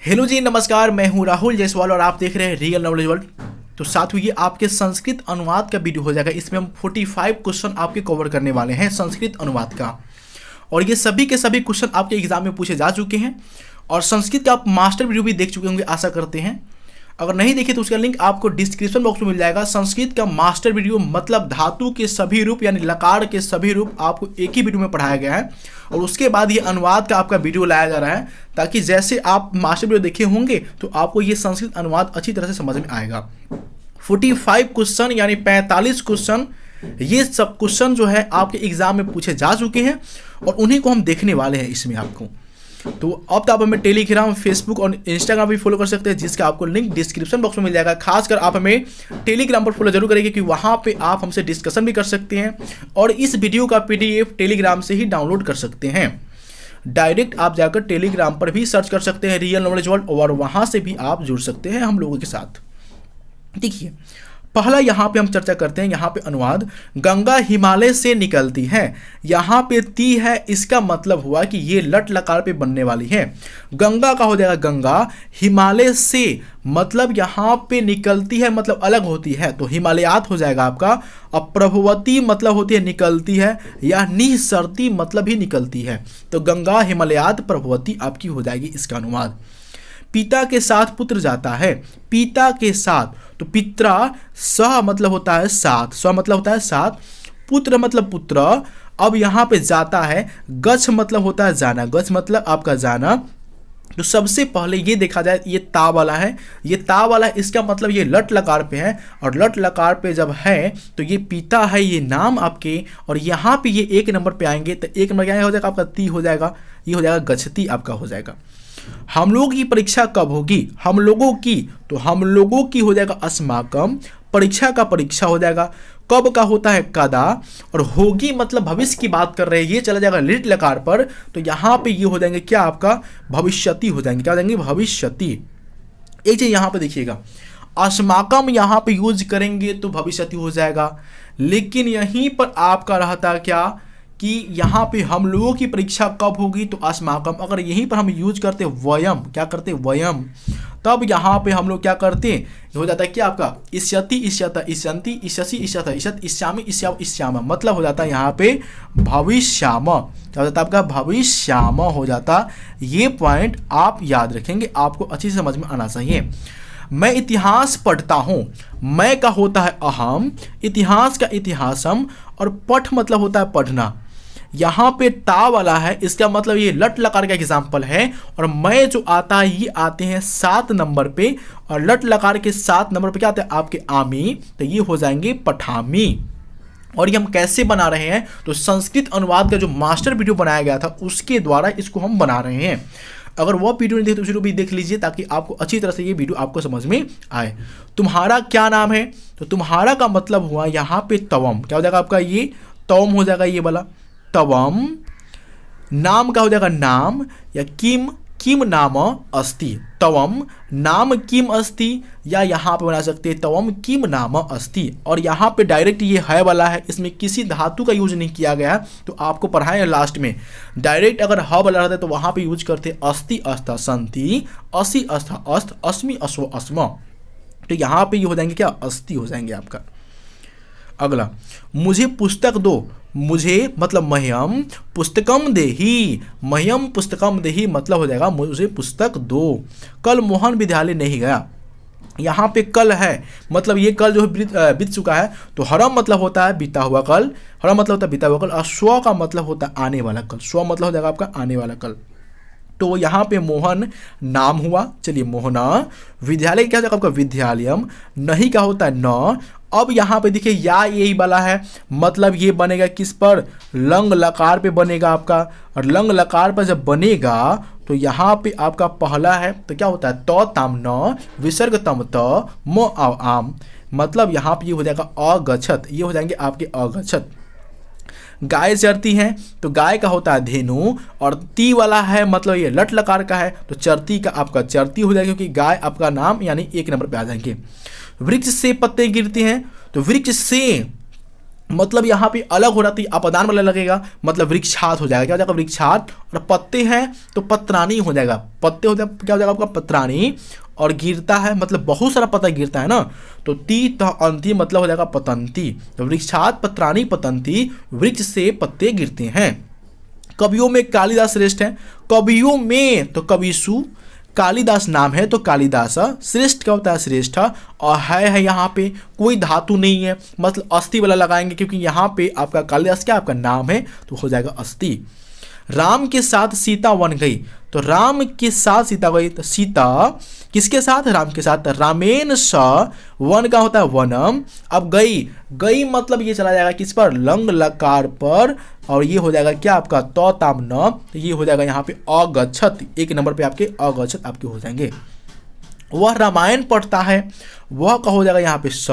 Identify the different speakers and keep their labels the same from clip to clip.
Speaker 1: Hello जी, नमस्कार। मैं हूं राहुल जायसवाल और आप देख रहे हैं रियल नॉलेज वर्ल्ड। तो साथ ही ये आपके संस्कृत अनुवाद का वीडियो हो जाएगा। इसमें हम 45 क्वेश्चन आपके कवर करने वाले हैं संस्कृत अनुवाद का। और ये सभी के सभी क्वेश्चन आपके एग्जाम में पूछे जा चुके हैं और संस्कृत का आप मास्टर वीडियो भी देख चुके होंगे, आशा करते हैं। अगर नहीं देखे तो उसका लिंक आपको डिस्क्रिप्शन बॉक्स में मिल जाएगा। संस्कृत का मास्टर वीडियो मतलब धातु के सभी रूप यानी लकार के सभी रूप आपको एक ही वीडियो में पढ़ाया गया है और उसके बाद ये अनुवाद का आपका वीडियो लाया जा रहा है, ताकि जैसे आप मास्टर वीडियो देखे होंगे तो आपको ये संस्कृत अनुवाद अच्छी तरह से समझ में आएगा। 45 क्वेश्चन यानी 45 क्वेश्चन, ये सब क्वेश्चन जो है आपके एग्जाम में पूछे जा चुके हैं और उन्हीं को हम देखने वाले हैं इसमें आपको। तो अब तो आप हमें टेलीग्राम, फेसबुक और इंस्टाग्राम भी फॉलो कर सकते हैं, जिसका आपको लिंक डिस्क्रिप्शन बॉक्स में मिल जाएगा। खासकर आप हमें टेलीग्राम पर फॉलो जरूर करेंगे, क्योंकि वहाँ पे आप हमसे डिस्कशन भी कर सकते हैं और इस वीडियो का पीडीएफ टेलीग्राम से ही डाउनलोड कर सकते हैं। डायरेक्ट आप जाकर टेलीग्राम पर भी सर्च कर सकते हैं रियल नॉलेज वर्ल्ड और वहाँ से भी आप जुड़ सकते हैं हम लोगों के साथ। देखिए, पहला यहाँ पे हम चर्चा करते हैं। यहाँ पे अनुवाद, गंगा हिमालय से निकलती है। यहाँ पे ती है, इसका मतलब हुआ कि ये लट लकार पे बनने वाली है। गंगा का हो जाएगा गंगा, हिमालय से मतलब यहाँ पे निकलती है मतलब अलग होती है, तो हिमालयात हो जाएगा आपका। अब प्रभवती मतलब होती है निकलती है, या निसरती मतलब ही निकलती है, तो गंगा हिमालयात प्रभवती आपकी हो जाएगी इसका अनुवाद। पिता के साथ पुत्र जाता है, पिता के साथ, तो पित्रा स मतलब होता है साथ, स मतलब होता है साथ, पुत्र मतलब पुत्र। अब यहाँ पे जाता है, गच्छ मतलब होता है जाना, गच्छ मतलब आपका जाना। तो सबसे पहले ये देखा जाए, ये ता वाला है, ये ता वाला है, इसका मतलब ये लट लकार पे है और लट लकार पे जब है तो ये पिता है, ये नाम आपके, और यहाँ पे ये एक नंबर पे आएंगे तो एक नंबर क्या हो जाएगा आपका, ती हो जाएगा, ये हो जाएगा गच्छति आपका हो जाएगा। हम लोगों की परीक्षा कब होगी, हम लोगों की, तो हम लोगों की हो जाएगा अस्माकम, परीक्षा का परीक्षा हो जाएगा। कब का होता है कदा, और होगी मतलब भविष्य की बात कर रहे हैं, ये चला जाएगा लिट लकार पर, तो यहाँ पे ये हो जाएंगे क्या आपका भविष्यति हो जाएंगे, क्या हो जाएंगे भविष्यति। एक चीज यहाँ पे देखिएगा, अस्माकम यहाँ पे यूज करेंगे तो भविष्यति हो जाएगा, लेकिन यहीं पर आपका रहता क्या कि यहाँ पे हम लोगों की परीक्षा कब होगी, तो अस्माकम। अगर यहीं पर हम यूज करते वयम, क्या करते वयम, तब यहाँ पे हम लोग क्या करते हैं, हो जाता है क्या आपका इष्यति इष्यत इष्यन्ति इष्यसि इष्यत इष्यत इष्यामि इष्याव इष्याम, मतलब हो जाता है यहाँ पे भविष्याम, क्या हो जाता है आपका भविष्याम हो जाता। ये पॉइंट आप याद रखेंगे, आपको अच्छी से समझ में आना चाहिए। मैं इतिहास पढ़ता हूँ, मैं का होता है अहम, इतिहास का इतिहासम, और पठ मतलब होता है पढ़ना। यहाँ पे ता वाला है, इसका मतलब ये लट लकार का एग्जाम्पल है, और मैं जो आता है ये आते हैं 7 नंबर पे, और लट लकार के 7 नंबर पे क्या आते हैं आपके आमी, तो ये हो जाएंगे पठामी। और ये हम कैसे बना रहे हैं, तो संस्कृत अनुवाद का जो मास्टर वीडियो बनाया गया था उसके द्वारा इसको हम बना रहे हैं। अगर वो वीडियो नहीं देखे तो उस वीडियो भी देख लीजिए, ताकि आपको अच्छी तरह से ये वीडियो आपको समझ में आए। तुम्हारा क्या नाम है, तो तुम्हारा का मतलब हुआ यहाँ पे तवम, क्या हो जाएगा आपका ये तवम हो जाएगा ये वाला तवम। नाम का हो जाएगा नाम, या किम, किम नाम अस्ति, तवम नाम किम अस्ति, या यहाँ पे बना सकते हैं तवम किम नाम अस्ति। और यहाँ पे डायरेक्ट ये है वाला है, इसमें किसी धातु का यूज नहीं किया गया, तो आपको पढ़ाए लास्ट में डायरेक्ट अगर ह वाला रहता है तो वहाँ पे यूज करते अस्ति अस्थ संति, असि अस्थ अस्थ, अस्मि अश्व अस्म, तो यहाँ पे ये हो जाएंगे क्या अस्ति हो जाएंगे आपका। अगला, मुझे पुस्तक दो, मुझे मतलब मह्यम पुस्तकम देही, मह्यम पुस्तकम देही मतलब हो जाएगा मुझे पुस्तक दो। कल मोहन विद्यालय नहीं गया, यहाँ पे कल है मतलब ये कल जो है बीत चुका है, तो हरम मतलब होता है बीता हुआ कल, हरम मतलब होता है बीता हुआ कल, और स्व का मतलब होता है आने वाला कल, स्व मतलब हो जाएगा आपका आने वाला कल। तो यहाँ पे मोहन नाम हुआ, चलिए मोहना, विद्यालय क्या हो जाएगा आपका विद्यालयम, नहीं का होता है न। अब यहाँ पे देखिए या यही वाला है, मतलब ये बनेगा किस पर, लंग लकार पे बनेगा आपका, और लंग लकार पर जब बनेगा तो यहाँ पे आपका पहला है तो क्या होता है त ताम न, विसर्ग तम त, म आव आम, मतलब यहाँ पे ये हो जाएगा अगछत, ये हो जाएंगे आपके अगछत। गाय चरती है, तो गाय का होता है धेनु, और ती वाला है मतलब ये लट लकार का है, तो चरती का आपका चरती हो जाएगा, क्योंकि गाय आपका नाम यानी एक नंबर पे आ जाएंगे। वृक्ष से पत्ते गिरते हैं, तो वृक्ष से मतलब यहाँ पे अलग हो रहा तो अपदान वाला लगेगा, मतलब वृक्षात हो जाएगा। क्या हो जाएगा? वृक्षात। और पत्ते हैं तो पत्राणी हो जाएगा। पत्ते हो जाएगा, क्या हो जाएगा आपका? पत्राणी। और गिरता है मतलब बहुत सारा पत्ता गिरता है ना, तो ती त अंति मतलब हो जाएगा पतंती। तो वृक्षात पत्राणी पतंती, वृक्ष से पत्ते गिरते हैं। कवियों में कालिदास श्रेष्ठ है। कवियों में तो कविसु, कालिदास नाम है तो कालिदास। श्रेष्ठ क्या होता है? श्रेष्ठ। और है यहाँ पे कोई धातु नहीं है, मतलब अस्थि वाला लगाएंगे, क्योंकि यहाँ पे आपका कालिदास क्या आपका नाम है तो हो जाएगा अस्थि। राम के साथ सीता वन गई, तो राम के साथ सीता गई, तो सीता किसके साथ? राम के साथ। रामेन स वन का होता है वनम। अब गई, गई मतलब ये चला जाएगा किस पर? लंग लकार पर। और ये हो जाएगा क्या आपका? तौ ताम न, तो ये हो जाएगा यहाँ पे अगच्छत। एक नंबर पे आपके अगच्छत आपके हो जाएंगे। वह रामायण पढ़ता है, वह का हो जाएगा यहाँ पे स।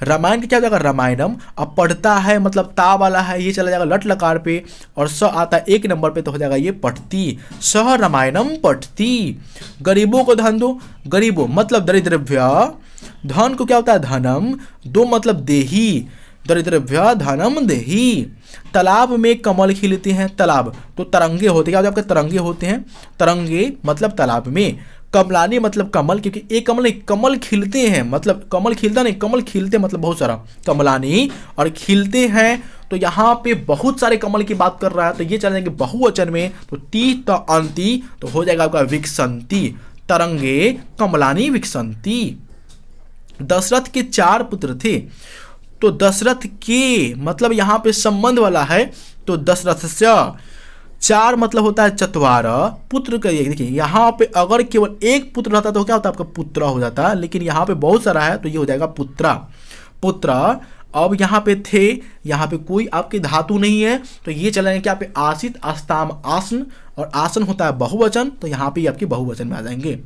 Speaker 1: रामायण का क्या हो जाएगा? रामायणम। अब पढ़ता है मतलब ता वाला है, ये चला जाएगा लट लकार पे। और स आता है एक नंबर पे तो हो जाएगा ये पढ़ती। सह रामायणम पढ़ती। गरीबों को धन दो, गरीबों मतलब दरिद्रभ्य। धन को क्या होता है? धनम। दो मतलब देही, दरिद्रभ्य धनम देही। तालाब में कमल खिलते हैं, तालाब तो तरंगे होते हैं। क्या होता है आपके? तरंगे होते हैं। तरंगे मतलब तालाब में। कमलानी मतलब कमल, क्योंकि एक कमल नहीं, कमल खिलते हैं, मतलब कमल खिलता नहीं, कमल खिलते मतलब बहुत सारा। कमलानी और खिलते हैं, तो यहाँ पे बहुत सारे कमल की बात कर रहा है, तो ये चल जाएंगे बहुवचन में, तो ती त अंति तो हो जाएगा आपका विकसंती। तरंगे कमलानी विकसंती। दशरथ के 4 पुत्र थे, तो दशरथ के मतलब यहाँ पे संबंध वाला है, तो दशरथ से 4 मतलब होता है चतवार। पुत्र का देखिए यहाँ पे अगर केवल एक पुत्र रहता तो क्या होता है आपका? पुत्र हो जाता, लेकिन यहाँ पे बहुत सारा है तो ये हो जाएगा पुत्रा। पुत्र। अब यहाँ पे थे, यहाँ पे कोई आपकी धातु नहीं है, तो ये चलेंगे क्या पे? आसित आस्ताम आसन, और आसन होता है बहुवचन, तो यहाँ पे आपके बहुवचन में आ जाएंगे।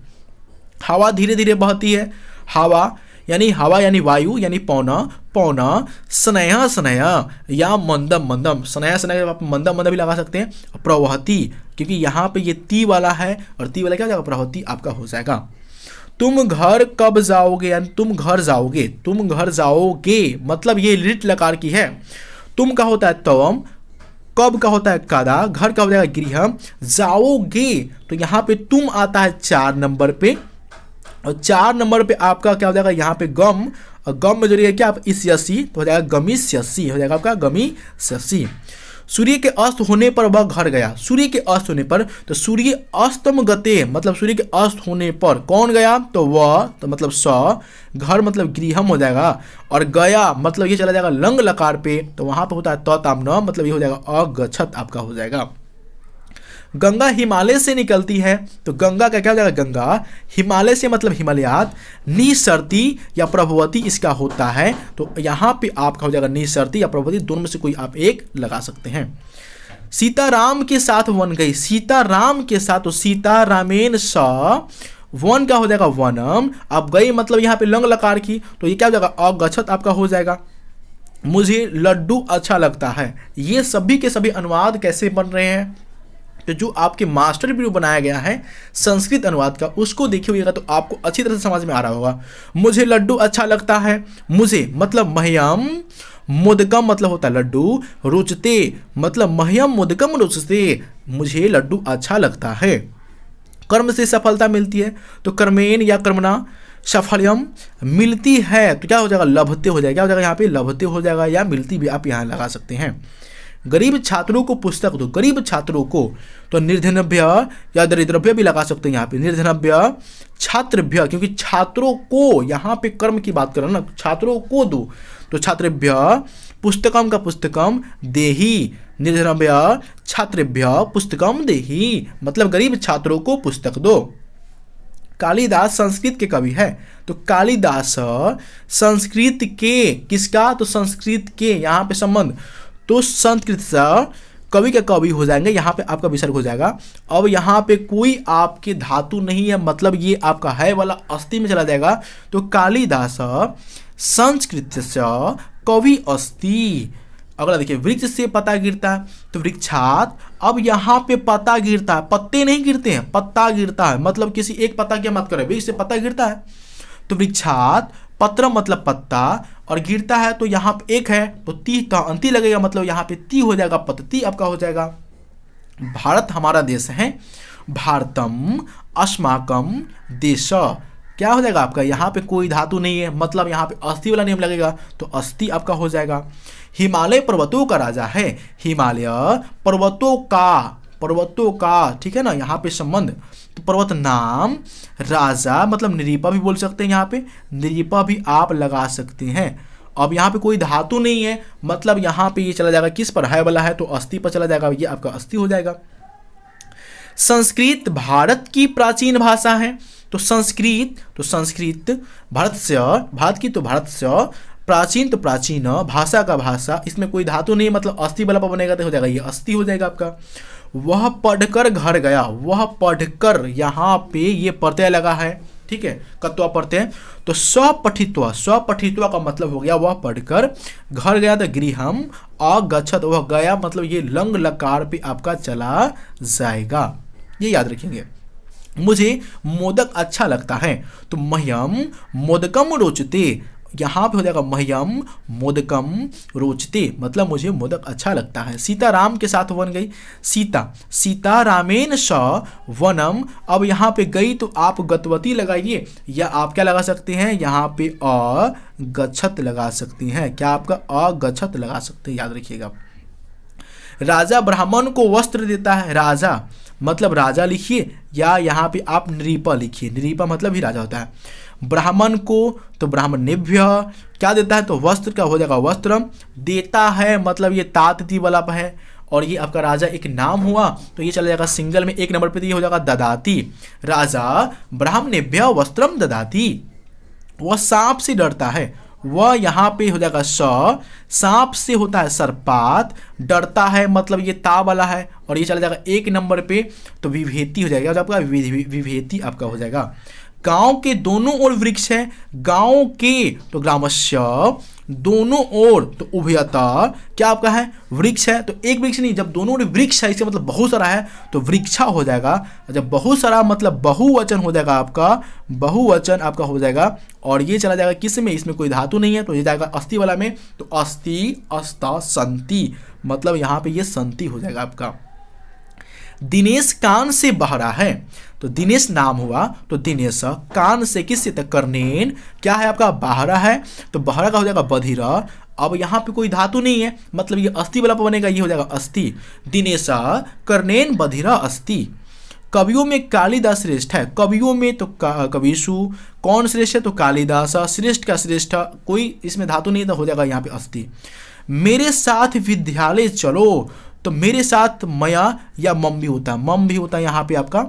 Speaker 1: हवा धीरे धीरे बहती है, हवा यानी वायु यानी पौना पौना। स्नेह स्नेह या मंदम मंदम, स्नेह स्नेह आप मंदम मंदम भी लगा सकते हैं। प्रवहती, क्योंकि यहाँ पे ये ती वाला है, और ती वाला क्या हो जाएगा? प्रवहती आपका हो जाएगा। तुम घर कब जाओगे, यानी तुम घर जाओगे, तुम घर जाओगे मतलब ये लिट लकार की है। तुम का होता है तवम, कब का होता है कदा, घर का हो जाएगा गृह, जाओगे तो यहाँ पे तुम आता है 4 नंबर पे, और 4 नंबर पे आपका क्या हो जाएगा? यहाँ पे गम, और गम में जो है क्या आप इस्यसी, तो हो जाएगा गमीस्यसी, हो जाएगा आपका गमीस्यसी। सूर्य के अस्त होने पर वह घर गया, सूर्य के अस्त होने पर, तो सूर्य अस्तम गते मतलब सूर्य के अस्त होने पर कौन गया? तो वह, तो मतलब स। घर मतलब गृहम हो जाएगा, और गया मतलब ये चला जाएगा लंग लकार पे, तो वहां पे होता है त ताम न, मतलब ये हो जाएगा अगच्छत आपका हो जाएगा। गंगा हिमालय से निकलती है, तो गंगा का क्या हो जाएगा? गंगा। हिमालय से मतलब हिमालयात। निसरती या प्रभवती इसका होता है, तो यहाँ पे आपका हो जाएगा निसरती या प्रभवती, दोनों में से कोई आप एक लगा सकते हैं। सीताराम के साथ वन गई, सीताराम के साथ, तो सीता रामेन स वन का हो जाएगा वनम। अब गई मतलब यहाँ पे लंग लकार की, तो ये क्या हो जाएगा? अगच्छत आपका हो जाएगा। मुझे लड्डू अच्छा लगता है। ये सभी के सभी अनुवाद कैसे बन रहे हैं? तो जो आपके मास्टर वीडियो बनाया गया है संस्कृत अनुवाद का, उसको देखिए होगा तो आपको अच्छी तरह से समझ में आ रहा होगा। मुझे लड्डू अच्छा लगता है, मुझे मतलब मह्यम, मुदकम मतलब होता है लड्डू, रुचते मतलब मह्यम मुदकम रुचते, मुझे लड्डू अच्छा लगता है। कर्म से सफलता मिलती है, तो कर्मेन या कर्मणा सफलयम मिलती है, तो क्या हो जाएगा? लभते हो जाएगा। क्या हो जाएगा? यहाँ पे लभते हो जाएगा, या मिलती भी आप यहाँ लगा सकते हैं। गरीब छात्रों को पुस्तक दो, गरीब छात्रों को, तो निर्धनभ्य या दरिद्रभ्य भी लगा सकते हैं यहाँ पे। निर्धनभ्य छात्रभ्य, क्योंकि छात्रों को यहाँ पे कर्म की बात कर रहे हैं ना, छात्रों को दो, तो छात्रभ्य। पुस्तकम का पुस्तकम देही, निर्धनभ्य छात्रभ्य पुस्तकम देही, मतलब गरीब छात्रों को पुस्तक दो। कालिदास संस्कृत के कवि है, तो कालिदास संस्कृत के, किसका? तो संस्कृत के, यहाँ पे संबंध, तो संस्कृत से कवि के कवि हो जाएंगे, यहाँ पे आपका विसर्ग हो जाएगा। अब यहाँ पे कोई आपकी धातु नहीं है, मतलब ये आपका है वाला अस्थि में चला जाएगा, तो कालिदास संस्कृत से कवि अस्थि। अगला देखिए, वृक्ष से पत्ता गिरता है, तो वृक्षात। अब यहाँ पे पत्ता गिरता है, पत्ते नहीं गिरते हैं, पत्ता गिरता है, मतलब किसी एक पत्ता की बात करें, वृक्ष से पत्ता गिरता है, तो वृक्षात पत्र मतलब पत्ता, और गिरता है तो यहाँ पे एक है तो ती तो अंति लगेगा, मतलब यहाँ पे ती हो जाएगा, पतती आपका हो जाएगा। भारत हमारा देश है, भारतम अस्माकम देश, क्या हो जाएगा आपका, यहाँ पे कोई धातु नहीं है, मतलब यहाँ पे अस्थि वाला नियम लगेगा तो अस्थि आपका हो जाएगा। हिमालय पर्वतों का राजा है, हिमालय पर्वतों का, ठीक है ना, यहाँ पे संबंध, तो पर्वत नाम, राजा मतलब निरीपा भी बोल सकते हैं, यहाँ पे निरीपा भी आप लगा सकते हैं। अब यहाँ पे कोई धातु नहीं है, मतलब यहाँ पे ये चला जाएगा किस पर, है वाला है तो अस्थि पर चला जाएगा, ये आपका अस्थि हो जाएगा। संस्कृत भारत की प्राचीन भाषा है, तो संस्कृत भारत की तो भारत से, प्राचीन तो प्राचीन, भाषा का भाषा, इसमें कोई धातु नहीं, मतलब अस्थि वाला पर बनेगा तो हो जाएगा ये अस्थि हो जाएगा आपका। वह पढ़कर घर गया, वह पढ़कर, यहाँ पे ये प्रत्यय लगा है, ठीक है, कत्वा प्रत्यय, तो स्वपठित्वा का मतलब हो गया वह पढ़कर घर गया, तो गृहम अगच्छत, वह गया मतलब ये लंग लकार पे आपका चला जाएगा, ये याद रखेंगे। मुझे मोदक अच्छा लगता है, तो मह्यम मोदकम रोचते, यहाँ पे हो जाएगा मह्यम मोदकम रोचते, मतलब मुझे मोदक अच्छा लगता है। सीता राम के साथ वन गई, सीता रामेन स वनम, अब यहाँ पे गई तो आप गतवती लगाइए, या आप क्या लगा सकते हैं, यहाँ पे अगच्छत लगा सकते हैं, क्या आपका अगच्छत लगा सकते हैं, याद रखिएगा। राजा ब्राह्मण को वस्त्र देता है, राजा मतलब राजा लिखिए, या यहाँ पे आप नृपा लिखिए, नृपा मतलब ही राजा होता है। ब्राह्मण को तो ब्राह्मणेभ्य क्या देता है, तो वस्त्र का हो जाएगा वस्त्र, देता है मतलब ये ताती वाला है, और ये आपका राजा एक नाम हुआ तो ये चला जाएगा सिंगल में, एक नंबर पे तो ये हो जाएगा ददाती, राजा ब्राह्मणेभ्य वस्त्रम ददाती। वह सांप से डरता है, वह यहाँ पे हो जाएगा सांप से होता है सर्पात, डरता है मतलब ये ता वाला है, और ये चला जाएगा एक नंबर पे तो विभेति हो जाएगा, आपका विभेति आपका हो जाएगा। गांव के दोनों ओर वृक्ष है, गांव के तो ग्रामस्य, दोनों ओर तो उभयता, क्या आपका है वृक्ष है, तो एक वृक्ष नहीं, जब दोनों ओर वृक्ष है इसका मतलब बहुत सारा है तो वृक्षा हो जाएगा, जब बहुत सारा मतलब बहुवचन हो जाएगा आपका, बहुवचन आपका हो जाएगा, और ये चला जाएगा किस में, इसमें कोई धातु नहीं है तो ये जाएगा अस्थि वाला में, तो अस्थि अस्ता संति, मतलब यहाँ पे ये संति हो जाएगा आपका। दिनेश कान से बहरा है, तो दिनेश नाम हुआ तो दिनेश, कान से किससे तक, कर्णेन, क्या है आपका बहरा है, तो बहरा का हो जाएगा बधिरा। अब यहाँ पे कोई धातु नहीं है, मतलब ये अस्थि वाला पर बनेगा, ये हो जाएगा अस्थि, दिनेशा कर्णेन बधिरा अस्थि। कवियों में कालिदास श्रेष्ठ है, कवियों में तो कविशु, कौन श्रेष्ठ है, तो कालिदास, श्रेष्ठ का श्रेष्ठ, कोई इसमें धातु नहीं तो हो जाएगा यहाँ पे अस्थि। मेरे साथ विद्यालय चलो, तो मेरे साथ मया या मम भी होता है, मम भी होता है यहाँ पे आपका,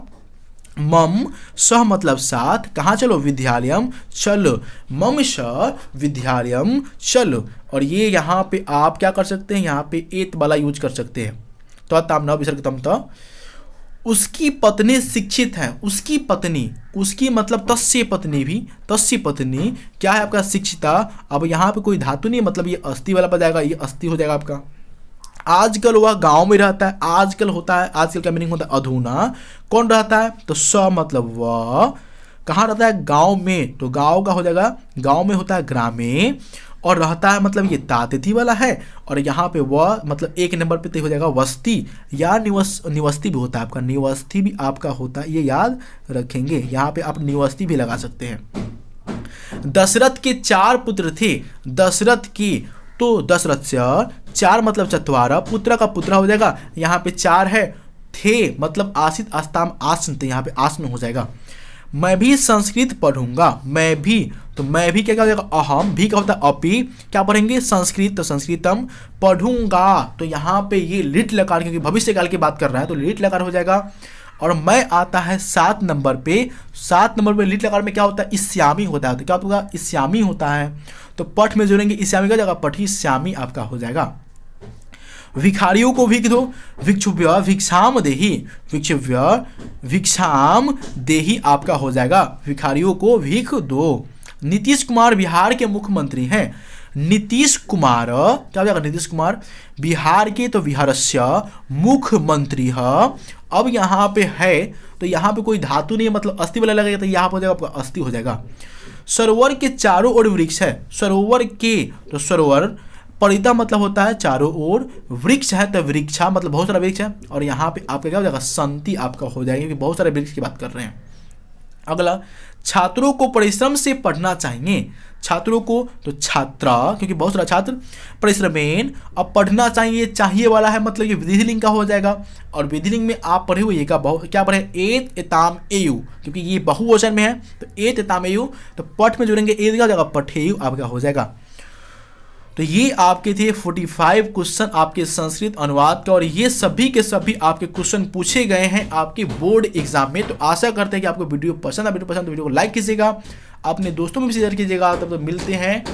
Speaker 1: मम सह मतलब साथ, कहाँ चलो, विद्यालयम चलो, मम स विद्यालयम चलो, और ये यहाँ पे आप क्या कर सकते हैं, यहाँ पे एत वाला यूज कर सकते हैं, तो ताम न विसर्गतम त। उसकी पत्नी शिक्षित है, उसकी पत्नी, उसकी मतलब तस्य पत्नी भी, तस्य पत्नी क्या है आपका शिक्षिता, अब यहाँ पे कोई धातु नहीं, मतलब ये अस्थि वाला पर जाएगा, ये अस्थि हो जाएगा आपका। आजकल वह गांव में रहता है, आजकल होता है, आजकल का मीनिंग होता है अधूना, कौन रहता है, तो स मतलब वह कहाँ रहता है, गांव में, तो गांव का हो जाएगा, गांव में होता है ग्रामे, और रहता है मतलब ये तातिथि वाला है, और यहाँ पे वह मतलब एक नंबर पे हो जाएगा वस्ती, या निवस्ती भी होता है आपका, निवस्ती भी आपका होता है, ये याद रखेंगे, यहाँ पे आप निवस्ती भी लगा सकते हैं। दशरथ के 4 पुत्र थे, दशरथ की तो दशरथ से 4 मतलब चत्वार, पुत्र का पुत्र हो जाएगा, यहाँ पे 4 है, थे मतलब आसित आस्ताम आसन, तो यहाँ पे आसन हो जाएगा। मैं भी संस्कृत पढ़ूंगा, मैं भी, तो मैं भी क्या हो जाएगा, अहम, भी क्या होता है अपि, क्या पढ़ेंगे संस्कृत, तो संस्कृतम पढ़ूंगा, तो यहाँ पे ये लिट लकार, क्योंकि भविष्य काल की बात कर रहा है तो लिट लकार हो जाएगा। और मैं आता है 7 नंबर पे, 7 नंबर पे लिट लकार में क्या होता है, इस्यामी होता है, तो क्या होगा, इस्यामी होता है, तो पठ में जोड़ेंगे इस्यामी का जगह पठी श्यामी आपका हो जाएगा। भिखारियों को भिख दो, भिक्षुभ्य भिक्षाम देही, भिक्षुभ्य भिक्षाम देही आपका हो जाएगा, भिखारियों को भिख दो। नीतीश कुमार बिहार के मुख्यमंत्री हैं, नीतीश कुमार क्या हो जाएगा, नीतीश कुमार बिहार के तो बिहारस्य मुख्यमंत्री है। अब यहाँ पे है तो यहाँ पे कोई धातु नहीं है, मतलब अस्थि वाला लगेगा, तो यहाँ पे हो जाएगा आपका अस्थि हो जाएगा। सरोवर के चारों ओर वृक्ष है, सरोवर के, तो सरोवर, परिता मतलब होता है चारों ओर, वृक्ष है तो वृक्षा मतलब बहुत सारा वृक्ष है, और यहाँ पे आपका क्या हो जाएगा, संति आपका हो जाएगा क्योंकि बहुत सारे वृक्ष की बात कर रहे हैं। अगला, छात्रों को परिश्रम से पढ़ना चाहिए, छात्रों को तो छात्रा क्योंकि बहुत सारा छात्र, परिश्रमेन, अब पढ़ना चाहिए, चाहिए वाला है मतलब ये विधिलिंग का हो जाएगा, और विधिलिंग में आप पढ़े हुए का क्या पढ़े, एत एताम एयु, क्योंकि ये बहुवचन में है तो एत एताम एयु, तो पठ में जोड़ेंगे एत का जगह पठेयु आपका हो जाएगा। तो ये आपके थे 45 क्वेश्चन आपके संस्कृत अनुवाद का, और ये सभी के सभी आपके क्वेश्चन पूछे गए हैं आपके बोर्ड एग्जाम में। तो आशा करते हैं कि आपको वीडियो पसंद है, वीडियो पसंद तो वीडियो को लाइक कीजिएगा, अपने दोस्तों में भी शेयर कीजिएगा। तब तो मिलते हैं